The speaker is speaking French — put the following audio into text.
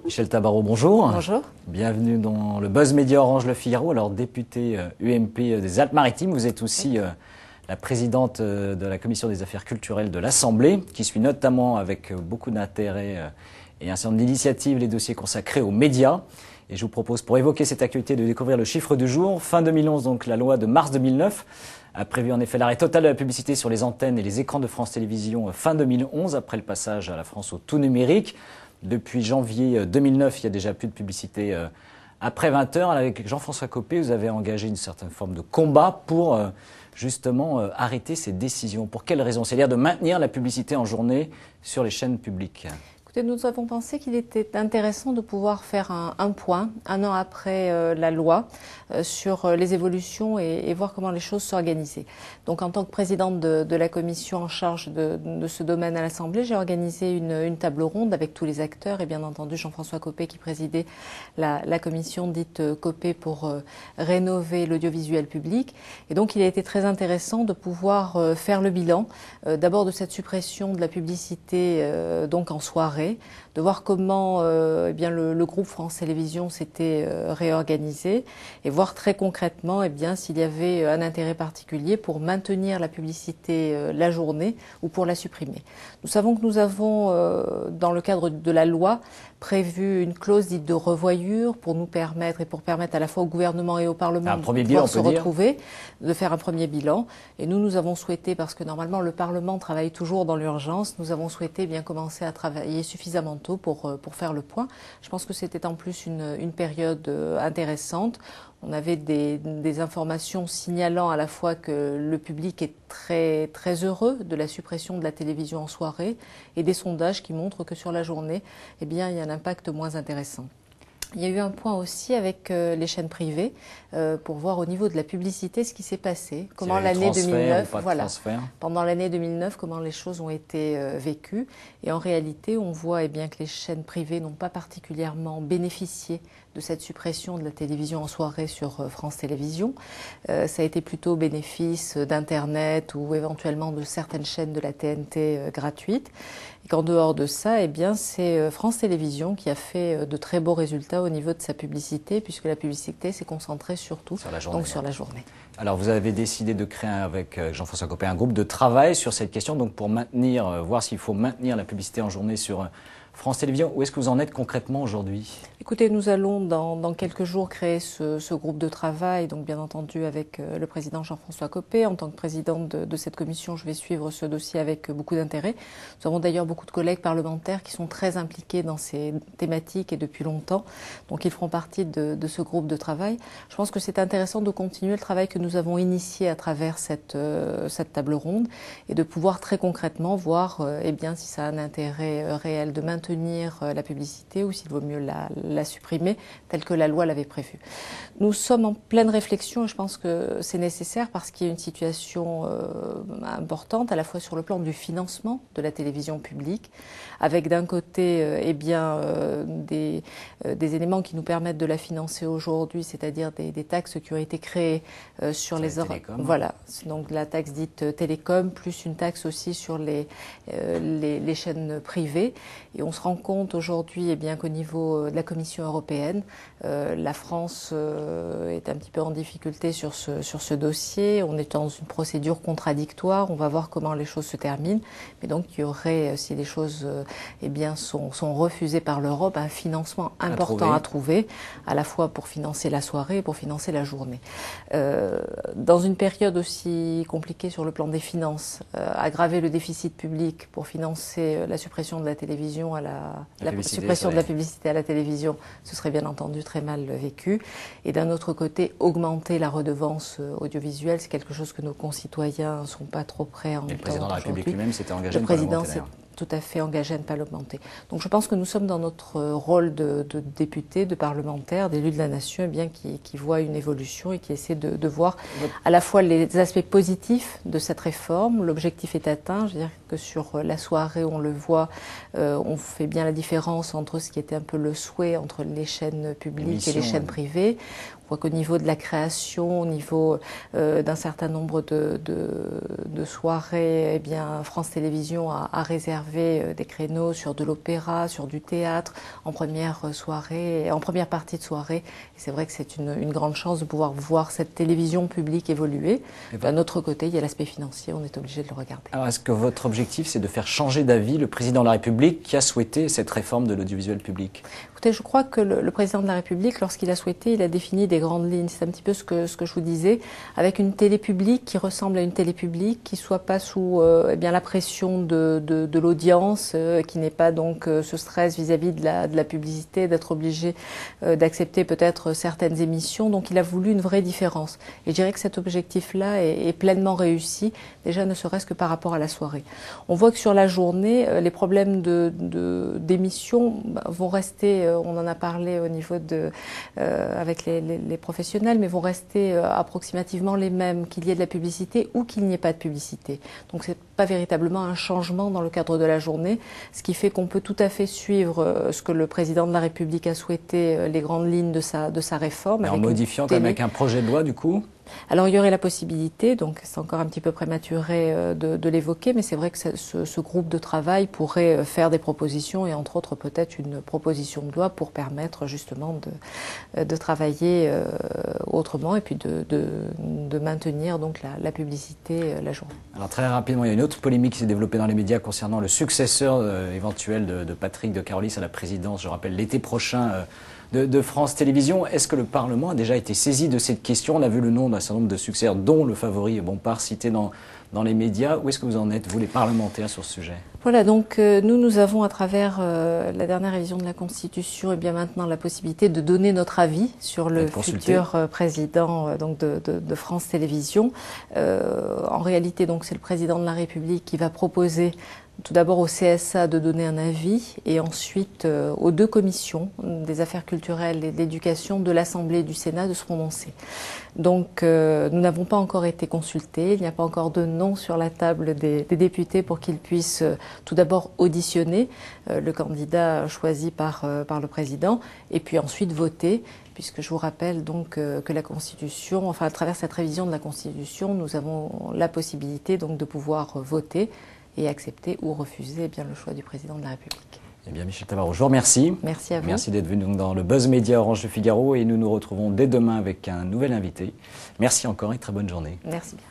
Michèle Tabarot, bonjour. Bonjour. Bienvenue dans le Buzz Média Orange Le Figaro. Alors, député UMP des Alpes-Maritimes, vous êtes aussi la présidente de la Commission des affaires culturelles de l'Assemblée, qui suit notamment avec beaucoup d'intérêt et un certain nombre d'initiatives les dossiers consacrés aux médias. Et je vous propose, pour évoquer cette actualité, de découvrir le chiffre du jour. Fin 2011, donc la loi de mars 2009 a prévu en effet l'arrêt total de la publicité sur les antennes et les écrans de France Télévisions fin 2011, après le passage à la France au tout numérique. Depuis janvier 2009, il n'y a déjà plus de publicité après 20 heures. Avec Jean-François Copé, vous avez engagé une certaine forme de combat pour justement arrêter ces décisions. Pour quelles raisons? C'est-à-dire de maintenir la publicité en journée sur les chaînes publiques. Nous avons pensé qu'il était intéressant de pouvoir faire un point, un an après la loi, sur les évolutions et voir comment les choses s'organisaient. Donc en tant que présidente de la commission en charge de ce domaine à l'Assemblée, j'ai organisé une table ronde avec tous les acteurs et bien entendu Jean-François Copé qui présidait la commission dite Copé pour rénover l'audiovisuel public. Et donc il a été très intéressant de pouvoir faire le bilan d'abord de cette suppression de la publicité donc en soirée, de voir comment eh bien, le groupe France Télévisions s'était réorganisé et voir très concrètement eh bien, s'il y avait un intérêt particulier pour maintenir la publicité la journée ou pour la supprimer. Nous savons que nous avons, dans le cadre de la loi, prévu une clause dite de revoyure pour nous permettre et pour permettre à la fois au gouvernement et au Parlement de pouvoir se retrouver, de faire un premier bilan. Et nous avons souhaité, parce que normalement le Parlement travaille toujours dans l'urgence, nous avons souhaité bien commencer à travailler suffisamment tôt pour faire le point. Je pense que c'était en plus une période intéressante. On avait des informations signalant à la fois que le public est très, très heureux de la suppression de la télévision en soirée et des sondages qui montrent que sur la journée, eh bien, il y a un impact moins intéressant. Il y a eu un point aussi avec les chaînes privées pour voir au niveau de la publicité ce qui s'est passé, comment l'année 2009, voilà, pendant l'année 2009, comment les choses ont été vécues. Et en réalité, on voit eh bien, que les chaînes privées n'ont pas particulièrement bénéficié de cette suppression de la télévision en soirée sur France Télévisions. Ça a été plutôt au bénéfice d'Internet ou éventuellement de certaines chaînes de la TNT gratuites. Et qu'en dehors de ça, eh bien, c'est France Télévisions qui a fait de très beaux résultats au niveau de sa publicité, puisque la publicité s'est concentrée surtout sur la journée. Alors, vous avez décidé de créer avec Jean-François Copé un groupe de travail sur cette question, donc pour maintenir, voir s'il faut maintenir la publicité en journée sur France Télévisions. Où est-ce que vous en êtes concrètement aujourd'hui? Écoutez, nous allons dans quelques jours créer ce groupe de travail, donc bien entendu avec le président Jean-François Copé. En tant que présidente de cette commission, je vais suivre ce dossier avec beaucoup d'intérêt. Nous avons d'ailleurs beaucoup de collègues parlementaires qui sont très impliqués dans ces thématiques et depuis longtemps. Donc ils feront partie de ce groupe de travail. Je pense que c'est intéressant de continuer le travail que nous avons initié à travers cette table ronde et de pouvoir très concrètement voir eh bien, si ça a un intérêt réel de maintenir la publicité ou s'il vaut mieux la supprimer telle que la loi l'avait prévu. Nous sommes en pleine réflexion et je pense que c'est nécessaire parce qu'il y a une situation importante à la fois sur le plan du financement de la télévision publique avec d'un côté eh bien, des éléments qui nous permettent de la financer aujourd'hui, c'est-à-dire des taxes qui ont été créées sur les voilà, donc la taxe dite télécom plus une taxe aussi sur les chaînes privées et on se rend compte aujourd'hui eh bien qu'au niveau de la Commission européenne, la France est un petit peu en difficulté sur ce dossier. On est dans une procédure contradictoire. On va voir comment les choses se terminent. Mais donc, il y aurait, si les choses eh bien, sont refusées par l'Europe, un financement important à trouver, à la fois pour financer la soirée et pour financer la journée. Dans une période aussi compliquée sur le plan des finances, aggraver le déficit public pour financer la suppression de la télévision suppression de la publicité à la télévision, ce serait bien entendu très mal vécu. Et d'un autre côté, augmenter la redevance audiovisuelle, c'est quelque chose que nos concitoyens ne sont pas trop prêts à entendre. Le président de la République lui-même s'était engagé à ne pas l'augmenter. Tout à fait engagé à ne pas l'augmenter. Donc je pense que nous sommes dans notre rôle de députés, de parlementaires, d'élus de la nation, eh bien, qui voient une évolution et qui essaient de voir à la fois les aspects positifs de cette réforme. L'objectif est atteint. Je veux dire que sur la soirée, on le voit, on fait bien la différence entre ce qui était un peu le souhait entre les chaînes publiques et les chaînes privées. On voit qu'au niveau de la création, au niveau d'un certain nombre de soirées, eh bien, France Télévisions a réservé des créneaux sur de l'opéra, sur du théâtre, en première soirée, en première partie de soirée. Et c'est vrai que c'est une grande chance de pouvoir voir cette télévision publique évoluer. D'un autre côté, il y a l'aspect financier, on est obligé de le regarder. Alors, est-ce que votre objectif, c'est de faire changer d'avis le président de la République qui a souhaité cette réforme de l'audiovisuel public? Écoutez, je crois que le président de la République, lorsqu'il a souhaité, il a défini des grandes lignes. C'est un petit peu ce que je vous disais, avec une télé publique qui ressemble à une télé publique, qui soit pas sous eh bien, la pression de l'audience, qui n'ait pas donc ce stress vis-à-vis de la publicité, d'être obligé d'accepter peut-être certaines émissions. Donc il a voulu une vraie différence. Et je dirais que cet objectif-là est pleinement réussi, déjà ne serait-ce que par rapport à la soirée. On voit que sur la journée, les problèmes d'émissions vont rester, on en a parlé au niveau avec les professionnels, mais vont rester approximativement les mêmes, qu'il y ait de la publicité ou qu'il n'y ait pas de publicité. Donc c'est pas véritablement un changement dans le cadre de la journée, ce qui fait qu'on peut tout à fait suivre ce que le président de la République a souhaité, les grandes lignes de sa réforme. Et en modifiant comme avec un projet de loi du coup? Alors il y aurait la possibilité, donc c'est encore un petit peu prématuré de l'évoquer, mais c'est vrai que ce groupe de travail pourrait faire des propositions et entre autres peut-être une proposition de loi pour permettre justement de travailler autrement et puis de maintenir donc la publicité la journée. Alors très rapidement, il y a une autre polémique qui s'est développée dans les médias concernant le successeur éventuel de Patrick de Carolis à la présidence, je rappelle l'été prochain de France Télévisions. Est-ce que le Parlement a déjà été saisi de cette question? On a vu le nom d'un certain nombre de successeurs, dont le favori Bompard cité dans les médias. Où est-ce que vous en êtes, vous les parlementaires, sur ce sujet? Voilà, donc nous avons à travers la dernière révision de la Constitution et bien maintenant la possibilité de donner notre avis sur le futur président donc de France Télévisions. En réalité, donc c'est le président de la République qui va proposer tout d'abord au CSA de donner un avis et ensuite aux deux commissions des affaires culturelles et de l'éducation de l'Assemblée et du Sénat de se prononcer. Donc nous n'avons pas encore été consultés, il n'y a pas encore de nom sur la table des députés pour qu'ils puissent tout d'abord auditionner le candidat choisi par le président et puis ensuite voter, puisque je vous rappelle donc que la Constitution, enfin à travers cette révision de la Constitution, nous avons la possibilité donc de pouvoir voter et accepter ou refuser eh bien, le choix du président de la République. Eh bien, Michèle Tavarot, je vous remercie. Merci à vous. Merci d'être venu dans le Buzz Média Orange Le Figaro et nous nous retrouvons dès demain avec un nouvel invité. Merci encore et très bonne journée. Merci bien.